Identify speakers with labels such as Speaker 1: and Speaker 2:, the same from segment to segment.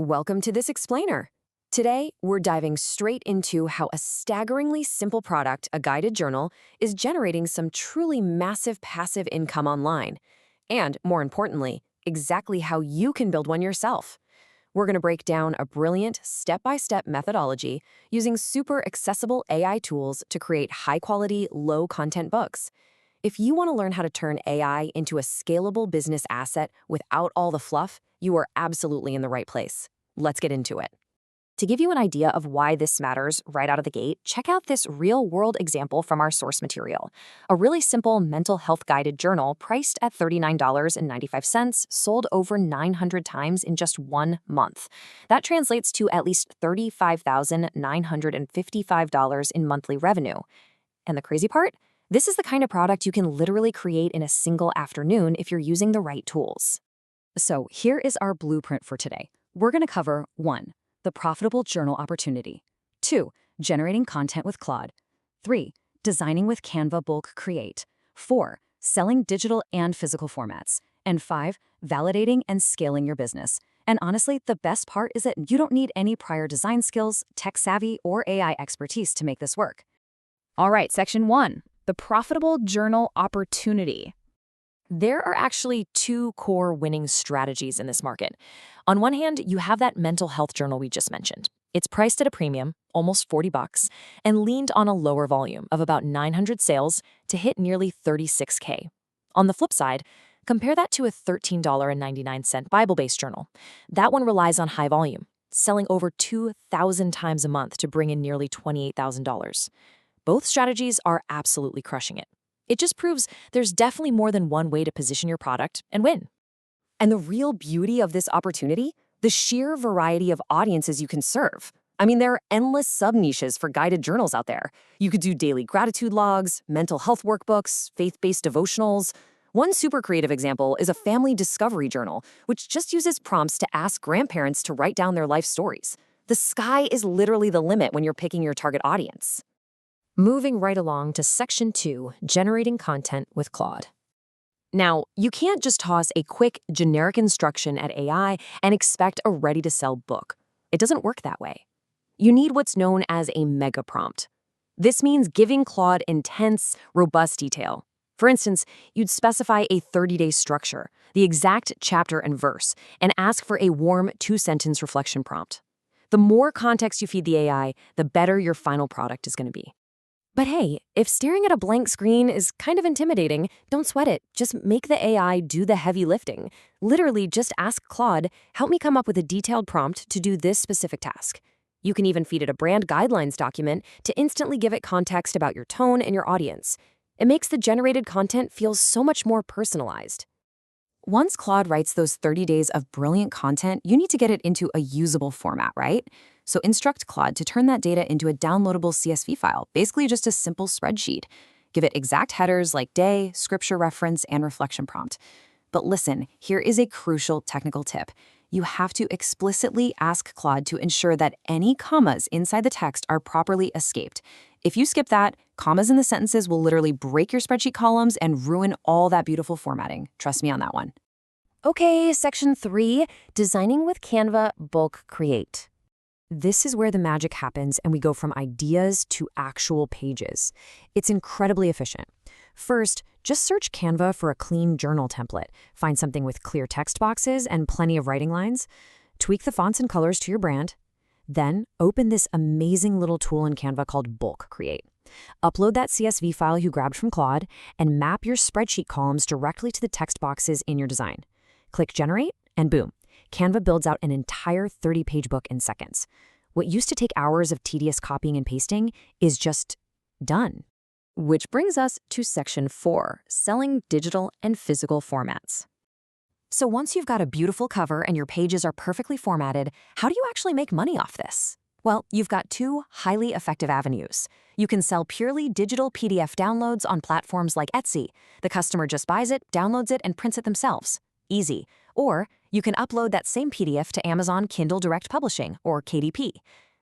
Speaker 1: Welcome to this explainer. Today, we're diving straight into how a staggeringly simple product, a guided journal, is generating some truly massive passive income online. And more importantly, exactly how you can build one yourself. We're going to break down a brilliant step-by-step methodology using super accessible AI tools to create high-quality, low-content books. If you want to learn how to turn AI into a scalable business asset without all the fluff, you are absolutely in the right place. Let's get into it. To give you an idea of why this matters right out of the gate, check out this real-world example from our source material. A really simple mental health guided journal priced at $39.95, sold over 900 times in just 1 month. That translates to at least $35,955 in monthly revenue. And the crazy part? This is the kind of product you can literally create in a single afternoon if you're using the right tools.
Speaker 2: So here is our blueprint for today. We're going to cover 1. The profitable journal opportunity. 2. Generating content with Claude. 3. Designing with Canva Bulk Create. 4. Selling digital and physical formats. And 5. Validating and scaling your business. And honestly, the best part is that you don't need any prior design skills, tech savvy, or AI expertise to make this work.
Speaker 3: All right, section 1, the profitable journal opportunity.
Speaker 1: There are actually 2 core winning strategies in this market. On one hand, you have that mental health journal we just mentioned. It's priced at a premium, almost $40, and leaned on a lower volume of about 900 sales to hit nearly $36K. On the flip side, compare that to a $13.99 Bible-based journal. That one relies on high volume, selling over 2,000 times a month to bring in nearly $28,000. Both strategies are absolutely crushing it. It just proves there's definitely more than one way to position your product and win. And the real beauty of this opportunity? The sheer variety of audiences you can serve. I mean, there are endless sub-niches for guided journals out there. You could do daily gratitude logs, mental health workbooks, faith-based devotionals. One super creative example is a family discovery journal, which just uses prompts to ask grandparents to write down their life stories. The sky is literally the limit when you're picking your target audience. Moving right along to section 2, generating content with Claude. Now, you can't just toss a quick, generic instruction at AI and expect a ready-to-sell book. It doesn't work that way. You need what's known as a mega prompt. This means giving Claude intense, robust detail. For instance, you'd specify a 30-day structure, the exact chapter and verse, and ask for a warm 2-sentence reflection prompt. The more context you feed the AI, the better your final product is going to be. But hey, if staring at a blank screen is kind of intimidating, don't sweat it. Just make the AI do the heavy lifting. Literally, just ask Claude, help me come up with a detailed prompt to do this specific task. You can even feed it a brand guidelines document to instantly give it context about your tone and your audience. It makes the generated content feel so much more personalized. Once Claude writes those 30 days of brilliant content, you need to get it into a usable format, right? So instruct Claude to turn that data into a downloadable CSV file, basically just a simple spreadsheet. Give it exact headers like day, scripture reference, and reflection prompt. But listen, here is a crucial technical tip. You have to explicitly ask Claude to ensure that any commas inside the text are properly escaped. If you skip that, commas in the sentences will literally break your spreadsheet columns and ruin all that beautiful formatting. Trust me on that one. Okay, section 3, designing with Canva Bulk Create. This is where the magic happens and we go from ideas to actual pages. It's incredibly efficient. First, just search Canva for a clean journal template. Find something with clear text boxes and plenty of writing lines. Tweak the fonts and colors to your brand. Then, open this amazing little tool in Canva called Bulk Create. Upload that CSV file you grabbed from Claude and map your spreadsheet columns directly to the text boxes in your design. Click Generate, and boom, Canva builds out an entire 30-page book in seconds. What used to take hours of tedious copying and pasting is just done. Which brings us to section 4, selling digital and physical formats. So once you've got a beautiful cover and your pages are perfectly formatted, how do you actually make money off this? Well, you've got 2 highly effective avenues. You can sell purely digital PDF downloads on platforms like Etsy. The customer just buys it, downloads it, and prints it themselves. Easy. Or you can upload that same PDF to Amazon Kindle Direct Publishing, or KDP.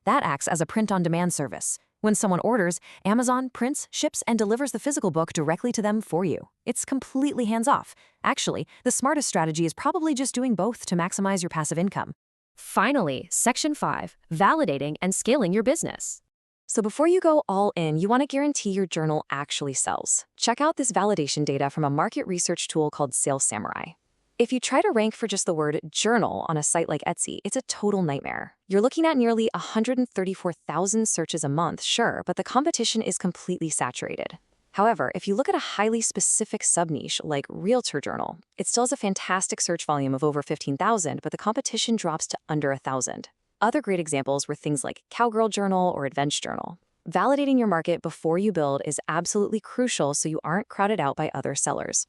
Speaker 1: That acts as a print-on-demand service. When someone orders, Amazon prints, ships, and delivers the physical book directly to them for you. It's completely hands-off. Actually, the smartest strategy is probably just doing both to maximize your passive income.
Speaker 3: Finally, Section 5, validating and scaling your business.
Speaker 1: So before you go all in, you want to guarantee your journal actually sells. Check out this validation data from a market research tool called Sales Samurai. If you try to rank for just the word journal on a site like Etsy, it's a total nightmare. You're looking at nearly 134,000 searches a month, sure, but the competition is completely saturated. However, if you look at a highly specific sub-niche like Realtor Journal, it still has a fantastic search volume of over 15,000, but the competition drops to under 1,000. Other great examples were things like Cowgirl Journal or Adventure Journal. Validating your market before you build is absolutely crucial so you aren't crowded out by other sellers.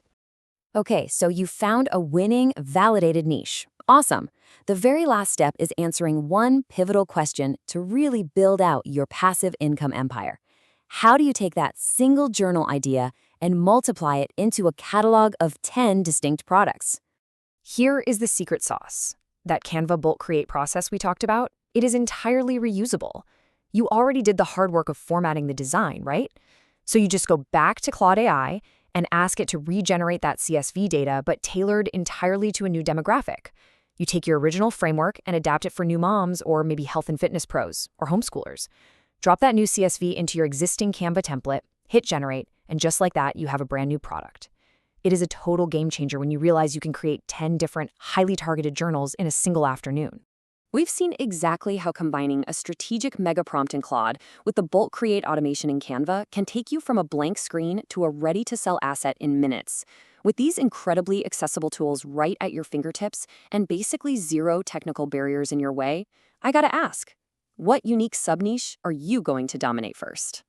Speaker 2: Okay, so you found a winning, validated niche. Awesome. The very last step is answering one pivotal question to really build out your passive income empire. How do you take that single journal idea and multiply it into a catalog of 10 distinct products?
Speaker 3: Here is the secret sauce. That Canva bulk create process we talked about, it is entirely reusable. You already did the hard work of formatting the design, right? So you just go back to Claude AI and ask it to regenerate that CSV data, but tailored entirely to a new demographic. You take your original framework and adapt it for new moms or maybe health and fitness pros or homeschoolers. Drop that new CSV into your existing Canva template, hit generate, and just like that, you have a brand new product. It is a total game changer when you realize you can create 10 different, highly targeted journals in a single afternoon.
Speaker 2: We've seen exactly how combining a strategic mega prompt in Claude with the bulk create automation in Canva can take you from a blank screen to a ready-to-sell asset in minutes. With these incredibly accessible tools right at your fingertips and basically zero technical barriers in your way, I gotta ask, what unique sub-niche are you going to dominate first?